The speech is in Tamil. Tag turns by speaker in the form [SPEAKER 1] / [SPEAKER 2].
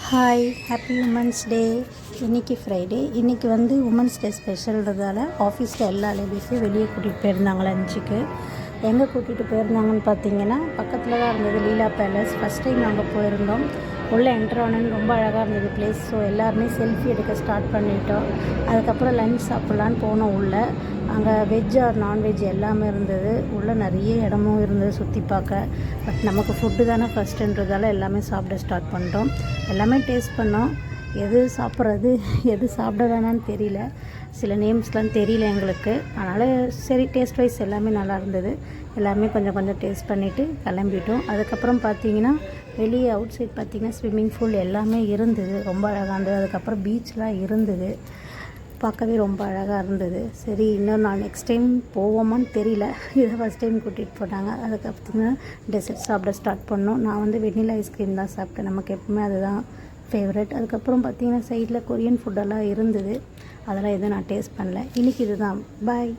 [SPEAKER 1] Hi, happy women's day. இன்றைக்கி ஃப்ரைடே. இன்றைக்கி உமன்ஸ் டே ஸ்பெஷல்ன்றதால ஆஃபீஸில் எல்லா லேடிஸையும் வெளியே கூட்டிகிட்டு போயிருந்தாங்க லஞ்சுக்கு. எங்கே கூட்டிகிட்டு போயிருந்தாங்கன்னு பார்த்தீங்கன்னா, பக்கத்தில் தான் இருந்தது லீலா பேலஸ். ஃபஸ்ட் டைம் நாங்கள் போயிருந்தோம். உள்ளே என்ட்ரு ஆனன்னு ரொம்ப அழகாக இருந்தது பிளேஸ். ஸோ எல்லாருமே செல்ஃபி எடுக்க ஸ்டார்ட் பண்ணிட்டோம். அதுக்கப்புறம் லஞ்ச் சாப்பிட்லான்னு போனோம் உள்ளே. அங்கே வெஜ் ஆர் நான்வெஜ் எல்லாமே இருந்தது. உள்ளே நிறைய இடமும் இருந்தது சுற்றி பார்க்க. பட் நமக்கு ஃபுட்டு தானே ஃபஸ்ட்டுன்றதால எல்லாமே சாப்பிட ஸ்டார்ட் பண்ணிட்டோம். எல்லாமே டேஸ்ட் பண்ணோம். எது சாப்பிட்றது எது சாப்பிட வேணான்னு தெரியல. சில நேம்ஸ்லாம் தெரியல எங்களுக்கு. அதனால் சரி, டேஸ்ட் வைஸ் எல்லாமே நல்லா இருந்தது. எல்லாமே கொஞ்சம் கொஞ்சம் டேஸ்ட் பண்ணிவிட்டு கிளம்பிட்டோம். அதுக்கப்புறம் பார்த்தீங்கன்னா, வெளியே அவுட் சைட் பார்த்திங்கன்னா ஸ்விம்மிங் பூல் எல்லாமே இருந்தது. ரொம்ப அழகாக இருந்தது. அதுக்கப்புறம் பீச்லாம் இருந்தது. பார்க்கவே ரொம்ப அழகாக இருந்தது. சரி, இன்னும் நான் நெக்ஸ்ட் டைம் போவோமான்னு தெரியல. இதை ஃபஸ்ட் டைம் கூட்டிகிட்டு போனாங்க. அதுக்கு பார்த்திங்கன்னா டெசர்ட் சாப்பிட ஸ்டார்ட் பண்ணோம். நான் வெண்ணிலா ஐஸ்கிரீம் தான் சாப்பிட்டேன். நமக்கு எப்பவுமே அதுதான் ஃபேவரட். அதுக்கப்புறம் பார்த்திங்கன்னா சைடில் கொரியன் ஃபுட்டெல்லாம் இருந்தது. அதெல்லாம் எதுவும் நான் டேஸ்ட் பண்ணல. இன்றைக்கி இதுதான். பாய்.